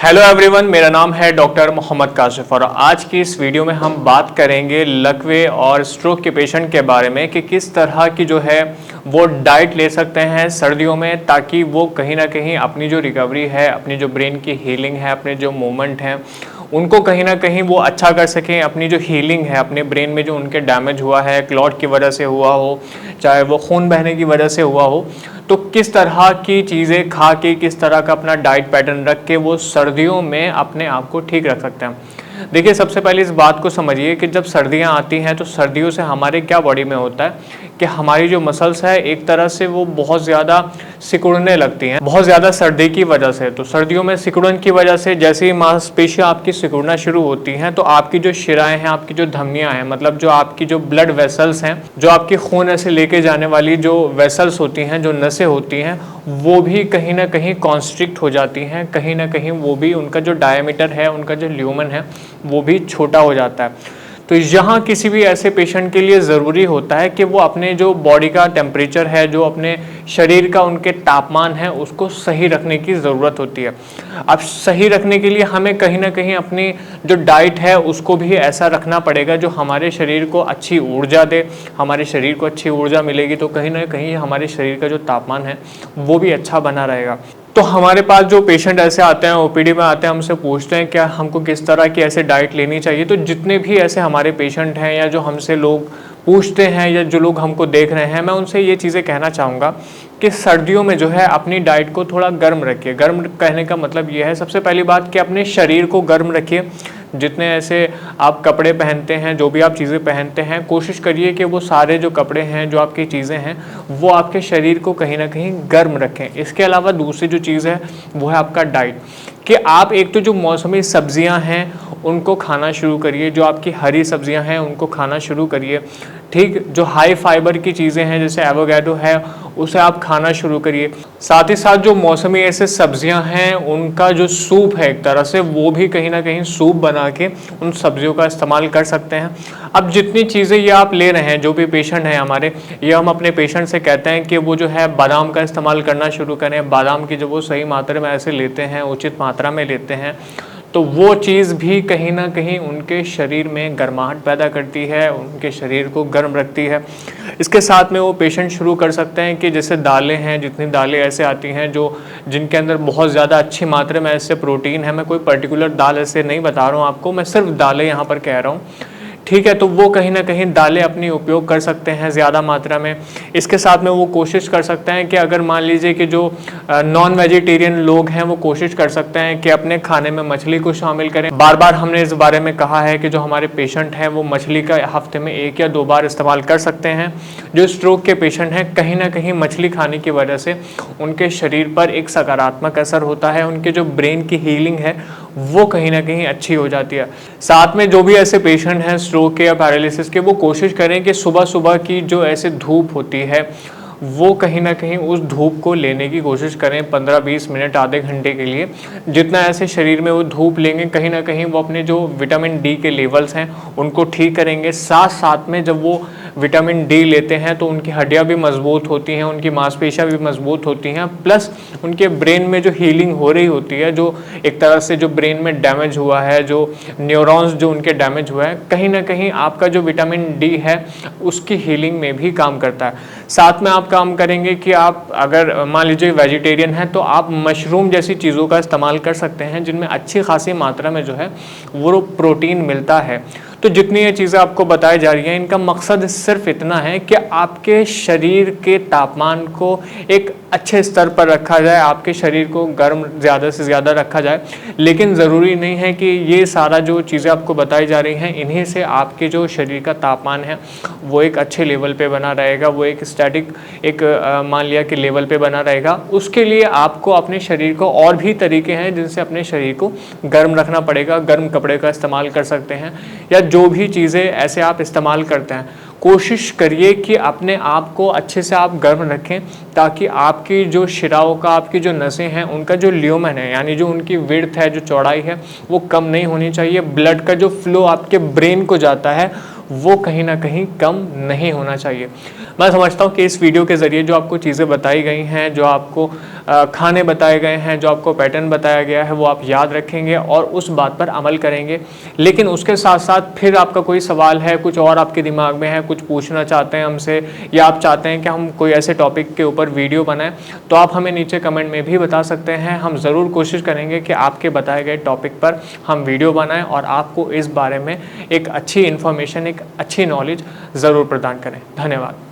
Hello everyone, मेरा नाम है डॉक्टर मोहम्मद काशिफ और आज की इस वीडियो में हम बात करेंगे लकवे और स्ट्रोक के पेशेंट के बारे में कि किस तरह की जो है वो डाइट ले सकते हैं सर्दियों में, ताकि वो कहीं ना कहीं अपनी जो रिकवरी है, अपनी जो ब्रेन की हीलिंग है, अपने जो मूवमेंट हैं उनको कहीं ना कहीं वो अच्छा कर सकें। अपनी जो हीलिंग है, अपने ब्रेन में जो उनके डैमेज हुआ है, क्लॉट की वजह से हुआ हो, चाहे वो खून बहने की वजह से हुआ हो, तो किस तरह की चीज़ें खा के, किस तरह का अपना डाइट पैटर्न रख के वो सर्दियों में अपने आप को ठीक रख सकते हैं। देखिए, सबसे पहले इस बात को समझिए कि जब सर्दियां आती हैं तो सर्दियों से हमारे क्या बॉडी में होता है कि हमारी जो मसल्स है एक तरह से वो बहुत ज़्यादा सिकुड़ने लगती हैं, बहुत ज़्यादा सर्दी की वजह से। तो सर्दियों में सिकुड़न की वजह से जैसे ही मांसपेशियां आपकी सिकुड़ना शुरू होती हैं तो आपकी जो शिराएं हैं, आपकी जो धमनियां हैं, मतलब जो आपकी जो ब्लड वेसल्स हैं, जो आपकी खून ऐसे लेके जाने वाली जो वेसल्स होती हैं, जो नसें होती हैं, वो भी कहीं ना कहीं कॉन्स्ट्रिक्ट हो जाती हैं। कहीं ना कहीं वो भी, उनका जो डायमीटर है, उनका जो ल्यूमन है, वो भी छोटा हो जाता है। तो यहाँ किसी भी ऐसे पेशेंट के लिए ज़रूरी होता है कि वो अपने जो बॉडी का टेम्परेचर है, जो अपने शरीर का उनके तापमान है, उसको सही रखने की ज़रूरत होती है। अब सही रखने के लिए हमें कहीं ना कहीं अपनी जो डाइट है उसको भी ऐसा रखना पड़ेगा जो हमारे शरीर को अच्छी ऊर्जा दे। हमारे शरीर को अच्छी ऊर्जा मिलेगी तो कहीं ना कहीं हमारे शरीर का जो तापमान है वो भी अच्छा बना रहेगा। तो हमारे पास जो पेशेंट ऐसे आते हैं, ओपीडी में आते हैं, हमसे पूछते हैं क्या हमको किस तरह की ऐसे डाइट लेनी चाहिए। तो जितने भी ऐसे हमारे पेशेंट हैं या जो हमसे लोग पूछते हैं या जो लोग हमको देख रहे हैं, मैं उनसे ये चीज़ें कहना चाहूँगा कि सर्दियों में जो है अपनी डाइट को थोड़ा गर्म रखिए। गर्म कहने का मतलब ये है, सबसे पहली बात कि अपने शरीर को गर्म रखिए। जितने ऐसे आप कपड़े पहनते हैं, जो भी आप चीज़ें पहनते हैं, कोशिश करिए कि वो सारे जो कपड़े हैं, जो आपकी चीज़ें हैं, वो आपके शरीर को कहीं ना कहीं गर्म रखें। इसके अलावा दूसरी जो चीज़ है वो है आपका डाइट, कि आप एक तो जो मौसमी सब्जियां हैं उनको खाना शुरू करिए, जो आपकी हरी सब्जियां हैं उनको खाना शुरू करिए। ठीक, जो हाई फाइबर की चीज़ें हैं जैसे एवोकाडो है उसे आप खाना शुरू करिए। साथ ही साथ जो मौसमी ऐसे सब्जियां हैं उनका जो सूप है एक तरह से, वो भी कहीं ना कहीं सूप बना के उन सब्जियों का इस्तेमाल कर सकते हैं। अब जितनी चीज़ें ये आप ले रहे हैं, जो भी पेशेंट हैं हमारे, ये हम अपने पेशेंट से कहते हैं कि वो जो है बादाम का इस्तेमाल करना शुरू करें। बादाम की जब वो सही मात्रा में ऐसे लेते हैं, उचित मात्रा में लेते हैं, तो वो चीज़ भी कहीं ना कहीं उनके शरीर में गर्माहट पैदा करती है, उनके शरीर को गर्म रखती है। इसके साथ में वो पेशेंट शुरू कर सकते हैं कि जैसे दालें हैं, जितनी दालें ऐसे आती हैं जो जिनके अंदर बहुत ज़्यादा अच्छी मात्रा में ऐसे प्रोटीन है, मैं कोई पर्टिकुलर दाल ऐसे नहीं बता रहा हूँ आपको, मैं सिर्फ दालें यहाँ पर कह रहा हूँ, ठीक है। तो वो कहीं ना कहीं दालें अपनी उपयोग कर सकते हैं ज़्यादा मात्रा में। इसके साथ में वो कोशिश कर सकते हैं कि अगर मान लीजिए कि जो नॉन वेजिटेरियन लोग हैं वो कोशिश कर सकते हैं कि अपने खाने में मछली को शामिल करें। बार बार हमने इस बारे में कहा है कि जो हमारे पेशेंट हैं वो मछली का हफ्ते में 1 या 2 बार इस्तेमाल कर सकते हैं। जो स्ट्रोक के पेशेंट हैं, कहीं ना कहीं मछली खाने की वजह से उनके शरीर पर एक सकारात्मक असर होता है, उनके जो ब्रेन की हीलिंग है वो कहीं ना कहीं अच्छी हो जाती है। साथ में जो भी ऐसे पेशेंट हैं स्ट्रोक के या पैरालिसिस के, वो कोशिश करें कि सुबह सुबह की जो ऐसे धूप होती है वो कहीं ना कहीं उस धूप को लेने की कोशिश करें 15-20 मिनट, आधे घंटे के लिए। जितना ऐसे शरीर में वो धूप लेंगे, कहीं ना कहीं वो अपने जो विटामिन डी के लेवल्स हैं उनको ठीक करेंगे। साथ साथ में जब वो विटामिन डी लेते हैं तो उनकी हड्डियां भी मजबूत होती हैं, उनकी मांसपेशियां भी मजबूत होती हैं, प्लस उनके ब्रेन में जो हीलिंग हो रही होती है, जो एक तरह से जो ब्रेन में डैमेज हुआ है, जो न्यूरॉन्स जो उनके डैमेज हुआ है, कहीं ना कहीं आपका जो विटामिन डी है उसकी हीलिंग में भी काम करता है। साथ में आप काम करेंगे कि आप अगर मान लीजिए वेजिटेरियन हैं तो आप मशरूम जैसी चीज़ों का इस्तेमाल कर सकते हैं जिनमें अच्छी खासी मात्रा में जो है वो प्रोटीन मिलता है। तो जितनी ये चीज़ें आपको बताई जा रही हैं, इनका मकसद सिर्फ इतना है कि आपके शरीर के तापमान को एक अच्छे स्तर पर रखा जाए, आपके शरीर को गर्म ज़्यादा से ज़्यादा रखा जाए। लेकिन ज़रूरी नहीं है कि ये सारा जो चीज़ें आपको बताई जा रही हैं इन्हीं से आपके जो शरीर का तापमान है वो एक अच्छे लेवल पे बना रहेगा, वो एक स्टैटिक एक मान लिया कि लेवल पे बना रहेगा। उसके लिए आपको अपने शरीर को और भी तरीके हैं जिनसे अपने शरीर को गर्म रखना पड़ेगा। गर्म कपड़े का इस्तेमाल कर सकते हैं, या जो भी चीज़ें ऐसे आप इस्तेमाल करते हैं, कोशिश करिए कि अपने आप को अच्छे से आप गर्म रखें, ताकि आपकी जो शिराओं का, आपकी जो नसें हैं, उनका जो ल्यूमन है, यानी जो उनकी विड्थ है, जो चौड़ाई है, वो कम नहीं होनी चाहिए। ब्लड का जो फ्लो आपके ब्रेन को जाता है वो कहीं ना कहीं कम नहीं होना चाहिए। मैं समझता हूँ कि इस वीडियो के ज़रिए जो आपको चीज़ें बताई गई हैं, जो आपको खाने बताए गए हैं, जो आपको पैटर्न बताया गया है, वो आप याद रखेंगे और उस बात पर अमल करेंगे। लेकिन उसके साथ साथ फिर आपका कोई सवाल है, कुछ और आपके दिमाग में है, कुछ पूछना चाहते हैं हमसे, या आप चाहते हैं कि हम कोई ऐसे टॉपिक के ऊपर वीडियो बनाएं, तो आप हमें नीचे कमेंट में भी बता सकते हैं। हम ज़रूर कोशिश करेंगे कि आपके बताए गए टॉपिक पर हम वीडियो बनाएं और आपको इस बारे में एक अच्छी इन्फॉर्मेशन, एक अच्छी नॉलेज ज़रूर प्रदान करें। धन्यवाद।